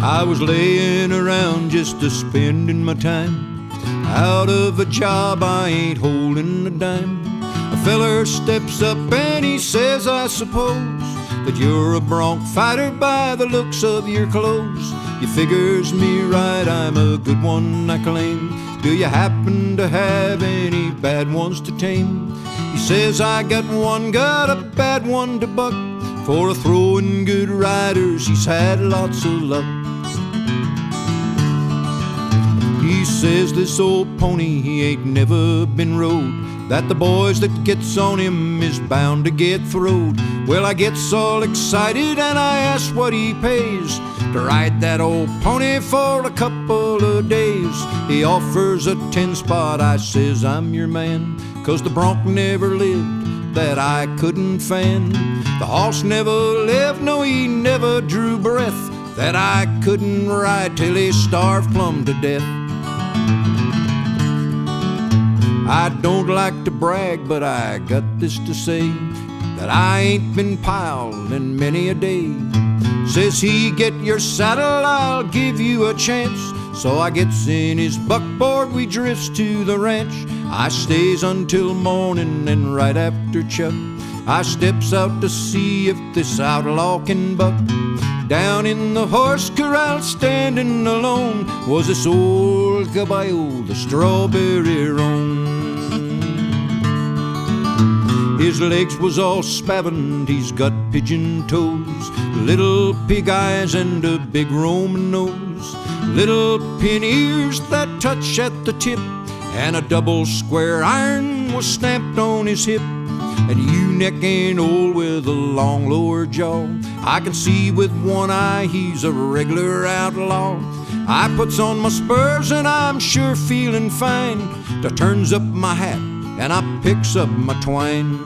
I was laying around just a-spending my time. Out of a job, I ain't holding a dime. A feller steps up and he says, I suppose that you're a bronc fighter by the looks of your clothes. You figures me right, I'm a good one, I claim. Do you happen to have any bad ones to tame? He says, I got a bad one to buck. For a throwing good riders, he's had lots of luck. He says this old pony, he ain't never been rode, that the boys that gets on him is bound to get throwed. Well, I gets all excited and I ask what he pays to ride that old pony for a couple of days. He offers a 10-spot, I says, I'm your man, 'cause the bronc never lived that I couldn't fan. The horse never lived, no, he never drew breath that I couldn't ride till he starved plumb to death. I don't like to brag, but I got this to say, that I ain't been piled in many a day. Says he, get your saddle, I'll give you a chance. So I gets in his buckboard, we drifts to the ranch. I stays until morning, and right after chuck, I steps out to see if this outlaw can buck. Down in the horse corral, standing alone, was this old caballo, the strawberry roan. His legs was all spavined, he's got pigeon toes, little pig eyes and a big Roman nose, little pin ears that touch at the tip, and a double square iron was stamped on his hip. And ewe-neck ain't old with a long lower jaw. I can see with one eye he's a regular outlaw. I puts on my spurs and I'm sure feeling fine. I turns up my hat and I picks up my twine.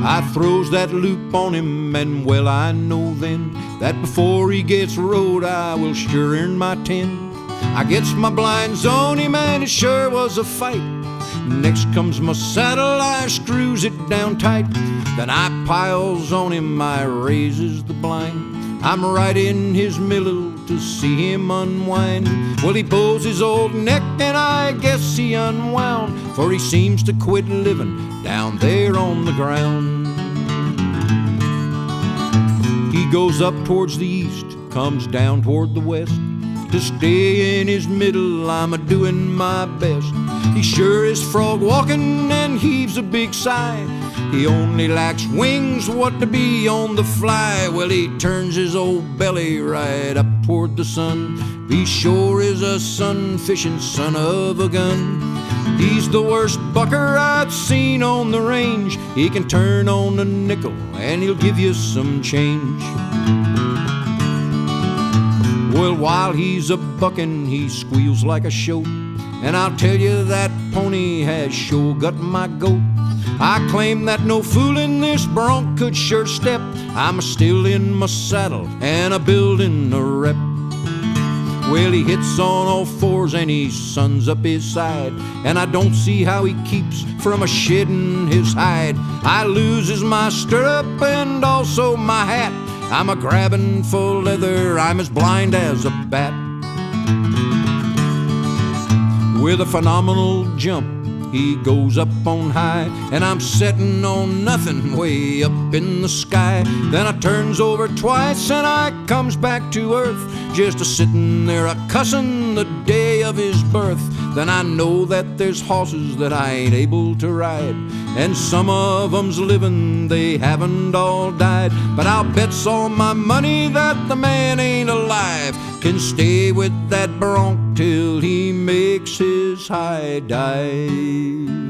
I throws that loop on him, and well I know then that before he gets rode I will sure earn my 10. I gets my blinds on him and it sure was a fight. Next comes my saddle, I screws it down tight. Then I piles on him, I raises the blind. I'm right in his middle to see him unwind. Well, he pulls his old neck and I guess he unwound, for he seems to quit living down there on the ground. He goes up towards the east, comes down toward the west. To stay in his middle, I'm a-doing my best. He sure is frog walking and heaves a big sigh. He only lacks wings, what to be on the fly. Well, he turns his old belly right up toward the sun. He sure is a sun-fishing son of a gun. He's the worst bucker I've seen on the range. He can turn on a nickel and he'll give you some change. Well, while he's a-bucking, he squeals like a shoat, and I'll tell you that pony has sure got my goat. I claim that no fooling this bronc could sure step. I'm still in my saddle and a-building a rep. Well, he hits on all fours and he suns up his side, and I don't see how he keeps from a-shedding his hide. I loses my stirrup and also my hat. I'm a-grabbing for leather, I'm as blind as a bat. With a phenomenal jump, he goes up on high, and I'm setting on nothing way up in the sky. Then I turns over twice and I comes back to earth, just a-sitting there a-cussing the day of his birth. Then I know that there's horses that I ain't able to ride, and some of 'em's living, they haven't all died. But I'll bet's all my money that the man ain't alive, can stay with that bronc till he makes his high dive.